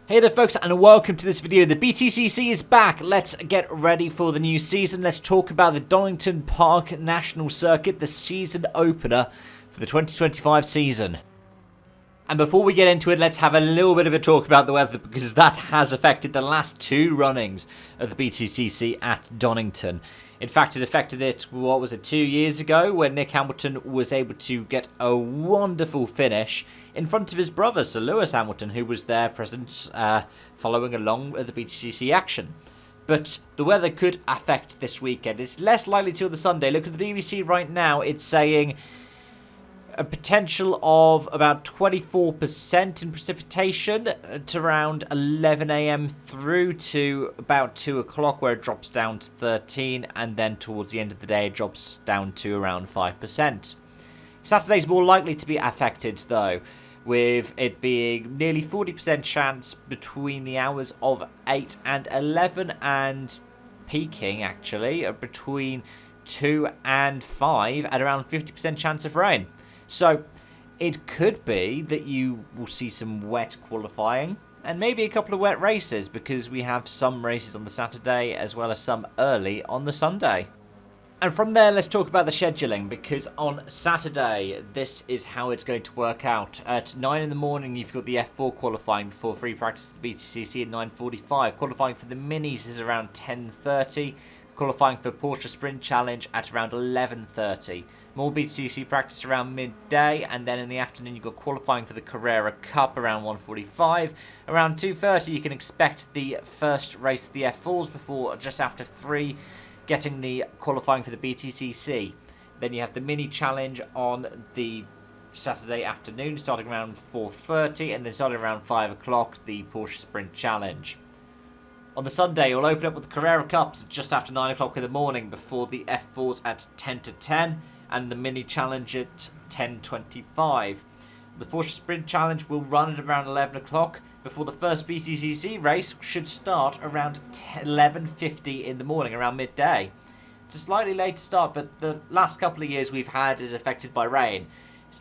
Hey there folks, and welcome to this video. The BTCC is back. Let's get ready for the new season. Let's talk about the Donington Park National Circuit, the season opener for the 2025 season. And before we get into it, let's have a little bit of a talk about the weather, because that has affected the last two runnings of the BTCC at Donington. In fact, it affected it, 2 years ago, when Nick Hamilton was able to get a wonderful finish in front of his brother, Sir Lewis Hamilton, who was there present, following along with the BTCC action. But the weather could affect this weekend. It's less likely till the Sunday. Look at the BBC right now. It's saying a potential of about 24% in precipitation at around 11 AM through to about 2 o'clock, where it drops down to 13, and then towards the end of the day it drops down to around 5%. Saturday's more likely to be affected though, with it being nearly 40% chance between the hours of 8 and 11, and peaking actually between 2 and 5 at around 50% chance of rain. So it could be that you will see some wet qualifying and maybe a couple of wet races, because we have some races on the Saturday as well as some early on the Sunday. And from there, let's talk about the scheduling, because on Saturday, this is how it's going to work out. At 9 in the morning, you've got the F4 qualifying before free practice at the BTCC at 9:45. Qualifying for the Minis is around 10:30. Qualifying for Porsche Sprint Challenge at around 11:30. More BTCC practice around midday, and then in the afternoon you've got qualifying for the Carrera Cup around 1:45. Around 2:30 you can expect the first race of the F4s, before just after 3 getting the qualifying for the BTCC. Then you have the Mini Challenge on the Saturday afternoon starting around 4:30, and then starting around 5 o'clock the Porsche Sprint Challenge. On the Sunday, you'll open up with the Carrera Cups just after 9 o'clock in the morning, before the F4s at 10 to 10 and the Mini Challenge at 10:25. The Porsche Sprint Challenge will run at around 11 o'clock, before the first BTCC race should start around 11:50 in the morning, around midday. It's a slightly later start, but the last couple of years we've had it affected by rain,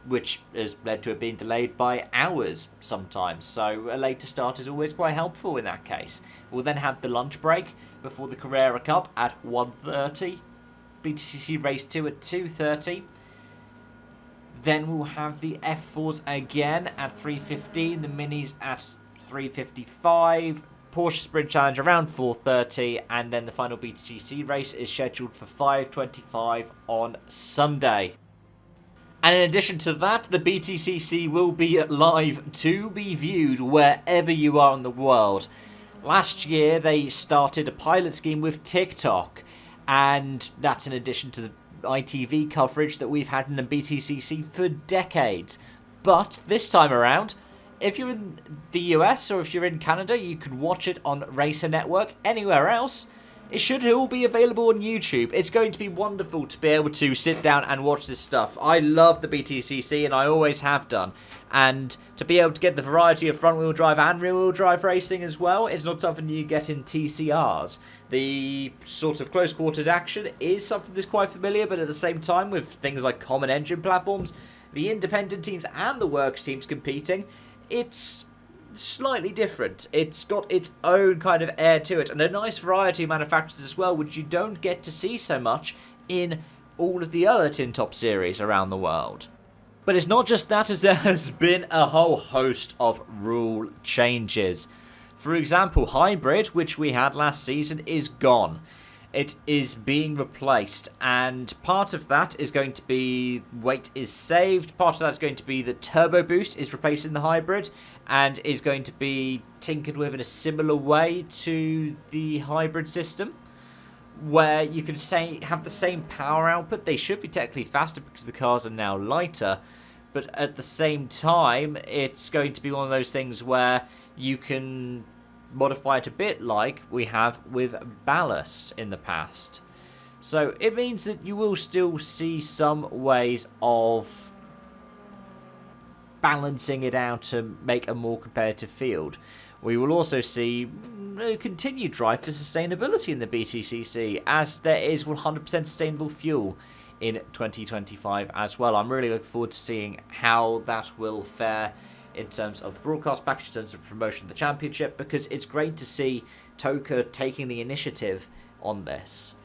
which has led to it being delayed by hours sometimes, so a later start is always quite helpful in that case. We'll then have the lunch break before the Carrera Cup at 1:30, BTCC Race 2 at 2:30, then we'll have the F4s again at 3:15, the Minis at 3:55, Porsche Sprint Challenge around 4:30, and then the final BTCC race is scheduled for 5:25 on Sunday. And in addition to that, the BTCC will be live to be viewed wherever you are in the world. Last year, they started a pilot scheme with TikTok, and that's in addition to the ITV coverage that we've had in the BTCC for decades. But this time around, if you're in the US or if you're in Canada, you can watch it on Racer Network. Anywhere else, it should all be available on YouTube. It's going to be wonderful to be able to sit down and watch this stuff. I love the BTCC, and I always have done. And to be able to get the variety of front-wheel drive and rear-wheel drive racing as well is not something you get in TCRs. The sort of close-quarters action is something that's quite familiar, but at the same time, with things like common engine platforms, the independent teams and the works teams competing, it's slightly different. It's got its own kind of air to it, and a nice variety of manufacturers as well, which you don't get to see so much in all of the other Tin Top series around the world. But it's not just that, as there has been a whole host of rule changes. For example, hybrid, which we had last season, is gone. It is being replaced, and part of that is going to be weight is saved. Part of that is going to be that turbo boost is replacing the hybrid and is going to be tinkered with in a similar way to the hybrid system, where you can say have the same power output. They should be technically faster because the cars are now lighter, but at the same time, it's going to be one of those things where you can modify it a bit like we have with ballast in the past. So it means that you will still see some ways of balancing it out to make a more competitive field. We will also see a continued drive for sustainability in the BTCC, as there is 100% sustainable fuel in 2025 as well. I'm really looking forward to seeing how that will fare in terms of the broadcast package, in terms of promotion of the championship, because it's great to see TOCA taking the initiative on this.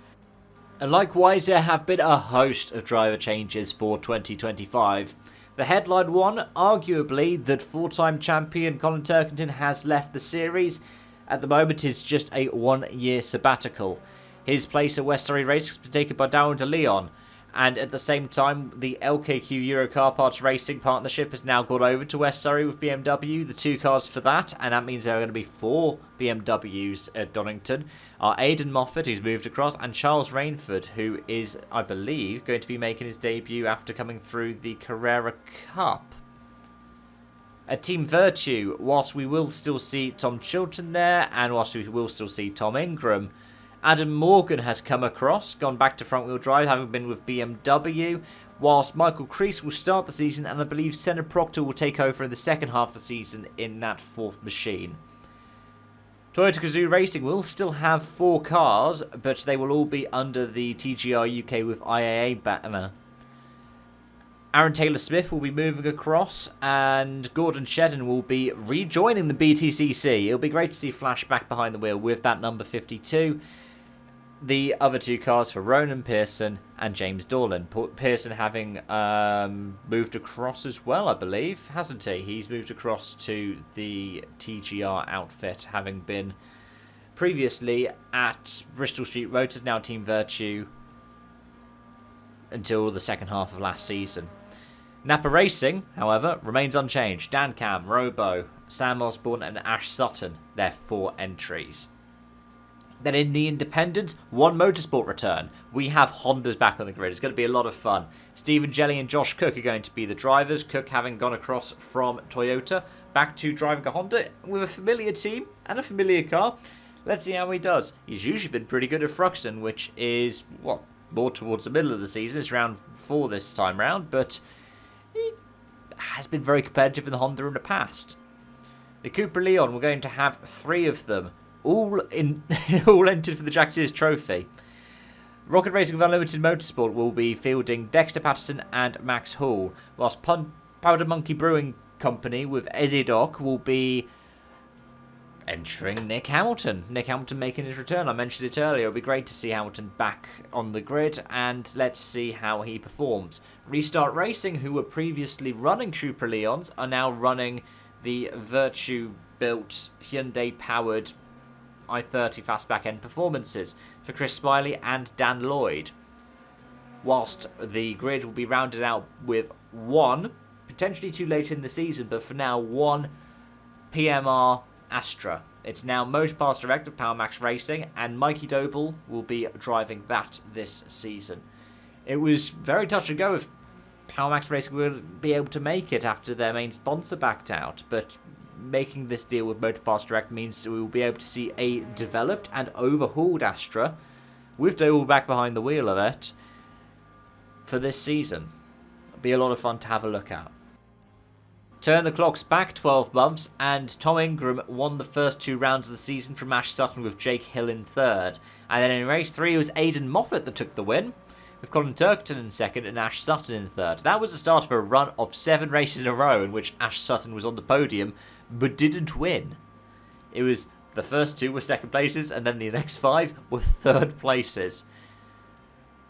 And likewise, there have been a host of driver changes for 2025. The headline one, arguably, that four-time champion Colin Turkington has left the series. At the moment, it's just a one-year sabbatical. His place at West Surrey Racing has been taken by Darren de Leon. And at the same time, the LKQ Euro Car Parts Racing partnership has now gone over to West Surrey with BMW. The 2 cars for that, and that means there are going to be 4 BMWs at Donington, are Aidan Moffat, who's moved across, and Charles Rainford, who is, I believe, going to be making his debut after coming through the Carrera Cup. At Team Virtue, whilst we will still see Tom Chilton there, and whilst we will still see Tom Ingram, Adam Morgan has come across, gone back to front-wheel drive, having been with BMW, whilst Michael Crease will start the season, and I believe Senna Proctor will take over in the second half of the season in that 4th machine. Toyota Gazoo Racing will still have 4 cars, but they will all be under the TGR UK with IAA banner. Aaron Taylor-Smith will be moving across, and Gordon Shedden will be rejoining the BTCC. It'll be great to see Flash back behind the wheel with that number 52. The other 2 cars for Ronan Pearson and James Dorland. Pearson having moved across as well, I believe, hasn't he? He's moved across to the TGR outfit, having been previously at Bristol Street Motors, now Team Virtue, until the second half of last season. Napa Racing, however, remains unchanged. Dan Cam, Robo, Sam Osborne and Ash Sutton, their 4 entries. Then in the independent, One Motorsport return. We have Hondas back on the grid. It's going to be a lot of fun. Stephen Jelly and Josh Cook are going to be the drivers. Cook having gone across from Toyota back to driving a Honda with a familiar team and a familiar car. Let's see how he does. He's usually been pretty good at Thruxton, which is, more towards the middle of the season. It's round 4 this time round, but he has been very competitive in the Honda in the past. The Cooper Leon, we're going to have 3 of them, all entered for the Jack Sears Trophy. Rocket Racing of Unlimited Motorsport will be fielding Dexter Patterson and Max Hall, whilst Powder Monkey Brewing Company with Ezidok will be entering Nick Hamilton. Nick Hamilton making his return. I mentioned it earlier. It'll be great to see Hamilton back on the grid, and let's see how he performs. Restart Racing, who were previously running Cooper Leons, are now running the Virtue-built Hyundai-powered i30 fastback end performances for Chris Smiley and Dan Lloyd. Whilst the grid will be rounded out with 1, potentially too late in the season, but for now 1 PMR Astra. It's now Motorpass Direct of PowerMax Racing, and Mikey Doble will be driving that this season. It was very touch and go if PowerMax Racing will be able to make it after their main sponsor backed out, but making this deal with Motorpass Direct means we will be able to see a developed and overhauled Astra with Doble back behind the wheel of it for this season. It'll be a lot of fun to have a look at. Turn the clocks back 12 months, and Tom Ingram won the first 2 rounds of the season from Ash Sutton with Jake Hill in 3rd. And then in race 3 it was Aidan Moffat that took the win, with Colin Turkington in 2nd and Ash Sutton in 3rd. That was the start of a run of 7 races in a row in which Ash Sutton was on the podium but didn't win. It was the first 2 were 2nd places, and then the next 5 were 3rd places.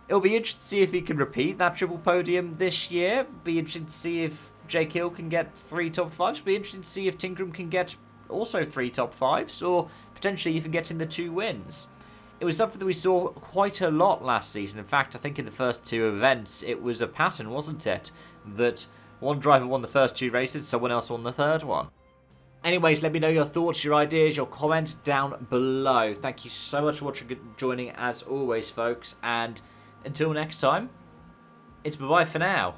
It'll be interesting to see if he can repeat that triple podium this year. Be interesting to see if Jake Hill can get 3 top 5s. Be interesting to see if Tingram can get also 3 top 5s, or potentially even getting the 2 wins. It was something that we saw quite a lot last season. In fact, I think in the first 2 events, it was a pattern, wasn't it? That one driver won the first 2 races, someone else won the 3rd one. Anyways, let me know your thoughts, your ideas, your comments down below. Thank you so much for watching and joining as always, folks. And until next time, it's bye-bye for now.